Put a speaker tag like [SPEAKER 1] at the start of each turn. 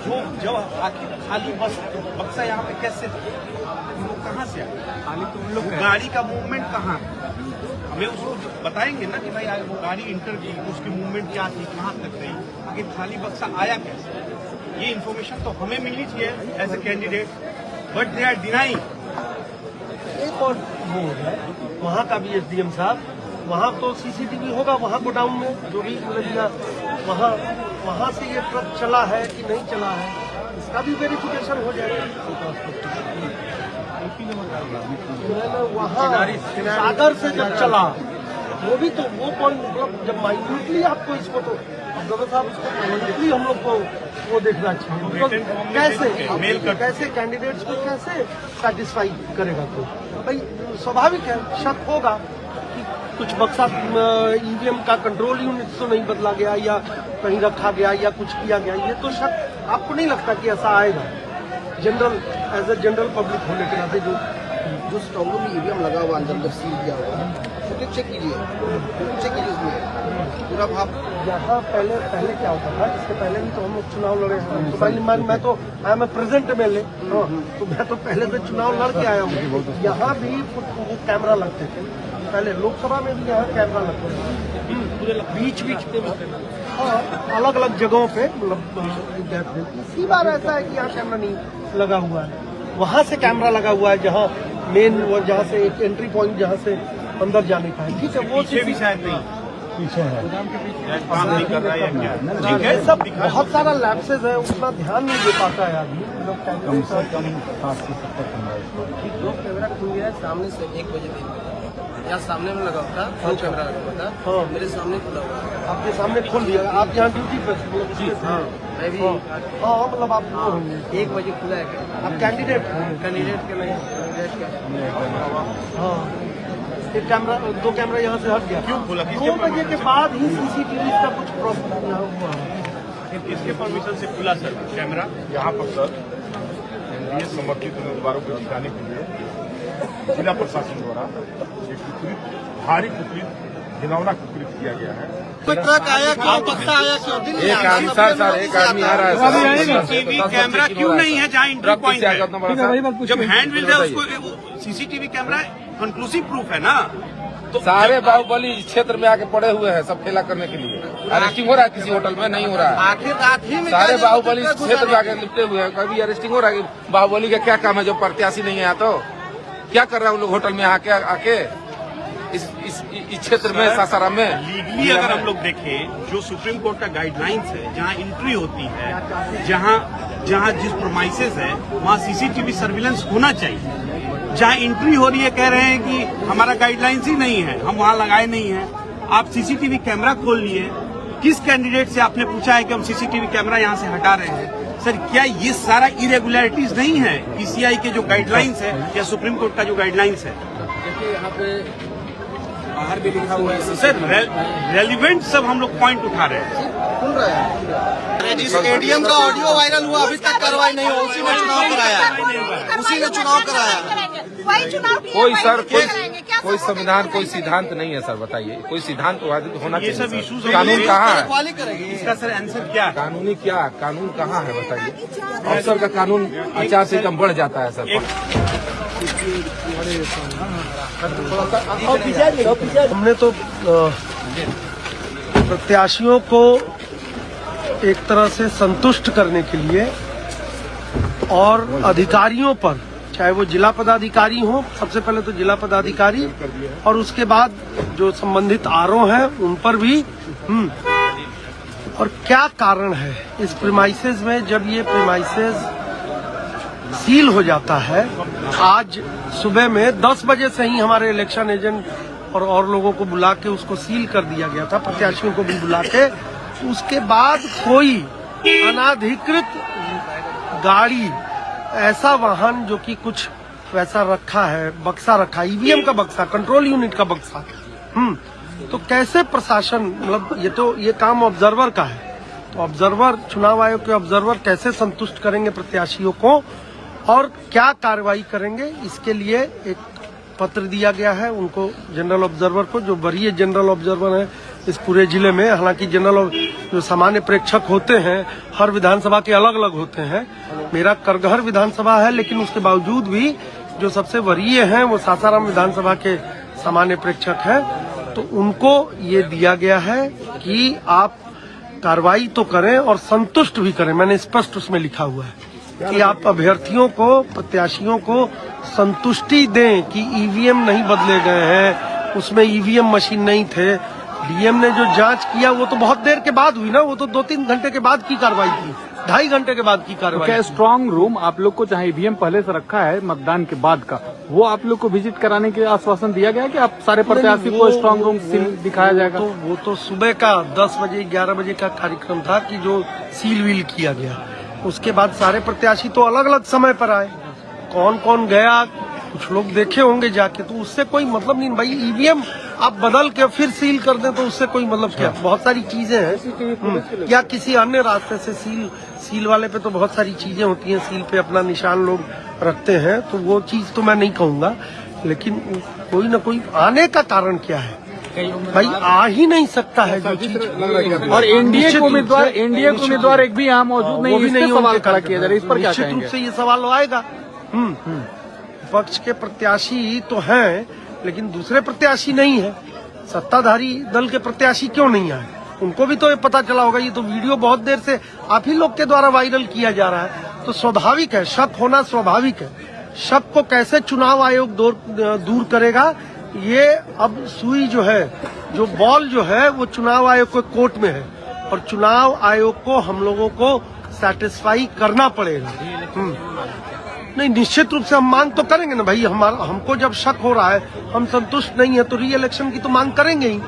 [SPEAKER 1] वो जब आखिर खाली बक्सा यहाँ पे कैसे लोग कहाँ से आए?
[SPEAKER 2] खाली तो उन लोग
[SPEAKER 1] गाड़ी का मूवमेंट कहाँ? हमें उसको बताएंगे ना कि भाई वो गाड़ी इंटर की, उसकी मूवमेंट क्या थी, कहाँ तक गई, आखिर खाली बक्सा आया कैसे? ये इन्फॉर्मेशन तो हमें मिलनी चाहिए as a candidate, but they are denying.
[SPEAKER 3] एक और वो है वहाँ का भी एसडीएम साहब, वहाँ तो सीसीटीवी होगा वहाँ गोडाउन में जो भी नदियाँ वहाँ से ये ट्रक चला है कि नहीं चला है, इसका भी वेरिफिकेशन हो जाएगा। वहाँ सागर से जब चला वो भी तो वो पॉइंट मतलब जब माइन्यूटली आपको इसको तो अब्दुल्ला साहब इसको माइन्यूटली हम लोग को वो देखना चाहिए, तो कैसे कैंडिडेट्स को कैसे सेटिस्फाई करेगा? तो भाई स्वाभाविक है शक होगा कि कुछ बक्सा ईवीएम का कंट्रोल यूनिट तो नहीं बदला गया या कहीं रखा गया या कुछ किया गया, ये तो शक आपको नहीं लगता कि ऐसा आएगा general as a general public होने के नाते?
[SPEAKER 4] जो स्ट्रॉन्ग में ईवीएम लगा हुआ अंदर जब सील किया हुआ फुटेज चेक कीजिए उसमें पूरा भाव।
[SPEAKER 3] यहाँ पहले क्या होता था, इसके पहले भी तो हम लोग चुनाव लड़े हैं, तो मैं तो आई एम प्रेजेंट एमएलए, तो मैं तो पहले से चुनाव लड़ के आया हूँ। यहाँ भी वो कैमरा लगते थे पहले, लोकसभा में भी यहाँ कैमरा लगते थे बीच पे, अलग अलग जगहों पे, मतलब इसी बार ऐसा है कि यहाँ कैमरा नहीं लगा हुआ है, वहाँ से कैमरा लगा हुआ है जहाँ मेन जहाँ से एक एंट्री पॉइंट जहाँ से अंदर जाने का है। ठीक है, वो
[SPEAKER 1] पीछे भी शायद नहीं
[SPEAKER 3] पीछे है,
[SPEAKER 1] काम नहीं कर रहा है या क्या? ठीक है,
[SPEAKER 3] सब बहुत सारा लैप्सेज है, उतना ध्यान नहीं दे पाता है आदमी।
[SPEAKER 4] दो कैमरा खुल गया है सामने से 1 बजे यहाँ सामने में लगा था, दो कैमरा लगा हुआ था, मेरे सामने खुला हुआ है।
[SPEAKER 3] आपके सामने खोल दिया, आप यहाँ ड्यूटी पे
[SPEAKER 4] मैं भी
[SPEAKER 3] मतलब आप
[SPEAKER 4] 1 बजे खुला है।
[SPEAKER 3] आप कैंडिडेट
[SPEAKER 4] कैंडिडेट के नहीं,
[SPEAKER 3] हाँ, एक कैमरा 2 कैमरा यहाँ से हट गया।
[SPEAKER 1] क्यों खोला?
[SPEAKER 3] 2 बजे के बाद ही सीसीटीवी का कुछ प्रॉब्लम हुआ है।
[SPEAKER 1] किसके परमिशन से खुला सर कैमरा?
[SPEAKER 5] यहाँ पर सर ये समर्थित उम्मीदवारों को जिताने के लिए जिला प्रशासन द्वारा एक भारी कुकृत घिनौना कुकृत किया गया है।
[SPEAKER 4] कोई ट्रक आया क्या, बक्सा आया क्या?
[SPEAKER 5] एक आदमी सर एक आदमी आ रहा है।
[SPEAKER 1] सीसीटीवी कैमरा क्यों नहीं है जहाँ एंट्री पॉइंट है? जब हैंड व्हील है उसको सीसीटीवी कैमरा कंक्लूसिव प्रूफ है ना। तो
[SPEAKER 5] सारे बाहुबली क्षेत्र में आके पड़े हुए हैं सब खेला करने के लिए। अरेस्टिंग हो रहा है किसी होटल में? नहीं हो रहा है।
[SPEAKER 4] आखिर रात ही में
[SPEAKER 5] सारे बाहुबली क्षेत्र में आके लिपटे हुए हैं, कभी अरेस्टिंग हो रहा है? बाहुबली का क्या काम है? जो प्रत्याशी नहीं है तो क्या कर रहा है उन लोग होटल में आके इस क्षेत्र में, सासाराम में?
[SPEAKER 1] लीगली अगर हम लोग देखें, जो सुप्रीम कोर्ट का गाइडलाइंस है, जहाँ एंट्री होती है, जहाँ जिस प्रोमाइसेस है वहाँ सीसीटीवी सर्विलेंस होना चाहिए। जहाँ एंट्री हो रही है कह रहे हैं कि हमारा गाइडलाइंस ही नहीं है, हम वहाँ लगाए नहीं है। आप सीसीटीवी कैमरा खोल लिए, किस कैंडिडेट से आपने पूछा है कि हम सीसीटीवी कैमरा यहाँ से हटा रहे हैं? सर क्या ये सारा इरेगुलरिटीज नहीं है पीसीआई के जो गाइडलाइंस है या सुप्रीम कोर्ट का जो गाइडलाइंस है?
[SPEAKER 4] देखिए यहाँ पे बाहर भी लिखा हुआ है
[SPEAKER 1] सर रेलिवेंट सब हम लोग पॉइंट उठा रहे हैं।
[SPEAKER 4] खुल रहा है। जिस एडीएम का ऑडियो वायरल हुआ अभी तक कार्रवाई नहीं हुआ, उसी ने चुनाव कराया।
[SPEAKER 5] कोई सर कोई संविधान कोई सिद्धांत नहीं है सर, बताइए कोई सिद्धांत होना
[SPEAKER 1] ये सब
[SPEAKER 5] चाहिए।
[SPEAKER 1] इश्यूज
[SPEAKER 5] कानून कहाँ है?
[SPEAKER 1] इसका सर आंसर क्या है?
[SPEAKER 5] कानूनी क्या कानून कहाँ है बताइए? अफसर का कानून आचार संहिता बढ़ जाता है सर।
[SPEAKER 3] हमने तो प्रत्याशियों को एक तरह से संतुष्ट करने के लिए और अधिकारियों पर, चाहे वो जिला पदाधिकारी हो, सबसे पहले तो जिला पदाधिकारी और उसके बाद जो संबंधित आरओ हैं उन पर भी और क्या कारण है इस प्रीमाइसेस में, जब ये प्रीमाइसेस सील हो जाता है। आज सुबह में 10 बजे से ही हमारे इलेक्शन एजेंट और लोगों को बुला के उसको सील कर दिया गया था, प्रत्याशियों को भी बुला के। उसके बाद कोई अनाधिकृत गाड़ी, ऐसा वाहन जो कि कुछ वैसा रखा है, बक्सा रखा, ईवीएम का बक्सा, कंट्रोल यूनिट का बक्सा, तो कैसे प्रशासन, मतलब ये काम ऑब्जर्वर का है, तो ऑब्जर्वर, चुनाव आयोग के ऑब्जर्वर कैसे संतुष्ट करेंगे प्रत्याशियों को और क्या कार्रवाई करेंगे, इसके लिए एक पत्र दिया गया है उनको, जनरल ऑब्जर्वर को, जो वरीय जनरल ऑब्जर्वर है इस पूरे जिले में। हालांकि जनरल और जो सामान्य प्रेक्षक होते हैं हर विधानसभा के अलग अलग होते हैं। मेरा करगहर विधानसभा है, लेकिन उसके बावजूद भी जो सबसे वरीय हैं वो सासाराम विधानसभा के सामान्य प्रेक्षक हैं। तो उनको ये दिया गया है कि आप कार्रवाई तो करें और संतुष्ट भी करें। मैंने स्पष्ट उसमें लिखा हुआ है कि आप अभ्यर्थियों को, प्रत्याशियों को संतुष्टि दें कि ईवीएम नहीं बदले गए हैं, उसमें ईवीएम मशीन नहीं थे। डीएम ने जो जांच किया वो तो बहुत देर के बाद हुई ना, वो तो 2-3 घंटे के बाद की कार्रवाई थी, 2.5 घंटे के बाद की कार्रवाई।
[SPEAKER 2] क्या स्ट्रांग रूम आप लोग को, जहां ईवीएम पहले से रखा है मतदान के बाद का, वो आप लोग को विजिट कराने के आश्वासन दिया गया कि आप सारे प्रत्याशी को स्ट्रांग रूम सील दिखाया जाएगा?
[SPEAKER 3] वो तो सुबह का 10 बजे 11 बजे का कार्यक्रम था कि जो सील वील किया गया। उसके बाद सारे प्रत्याशी तो अलग अलग समय पर आए। कौन कौन गया कुछ लोग देखे होंगे जाके, तो उससे कोई मतलब नहीं भाई। ईवीएम आप बदल के फिर सील कर दें तो उससे कोई मतलब क्या। बहुत सारी चीजें हैं, या किसी अन्य रास्ते से सील वाले पे तो बहुत सारी चीजें होती हैं, सील पे अपना निशान लोग रखते हैं, तो वो चीज तो मैं नहीं कहूंगा। लेकिन कोई ना कोई आने का कारण क्या है भाई, आ ही नहीं सकता है जो चीज।
[SPEAKER 2] और एनडीए के उम्मीदवार एक भी यहाँ मौजूद नहीं, इस पे सवाल खड़ा किया जा रहा है, इस पर क्या कहेंगे?
[SPEAKER 3] निश्चित रूप से ये सवाल आएगा। पक्ष के प्रत्याशी तो हैं, लेकिन दूसरे प्रत्याशी नहीं है। सत्ताधारी दल के प्रत्याशी क्यों नहीं आए, उनको भी तो ये पता चला होगा। ये तो वीडियो बहुत देर से आप ही लोग के द्वारा वायरल किया जा रहा है, तो स्वाभाविक है, शक होना स्वाभाविक है। शक को कैसे चुनाव आयोग दूर करेगा, ये अब सुई जो है, जो बॉल जो है वो चुनाव आयोग के कोर्ट में है, और चुनाव आयोग को हम लोगों को सैटिस्फाई करना पड़ेगा। नहीं, निश्चित रूप से हम मांग तो करेंगे ना भाई। हमको जब शक हो रहा है, हम संतुष्ट नहीं है, तो री इलेक्शन की तो मांग करेंगे ही।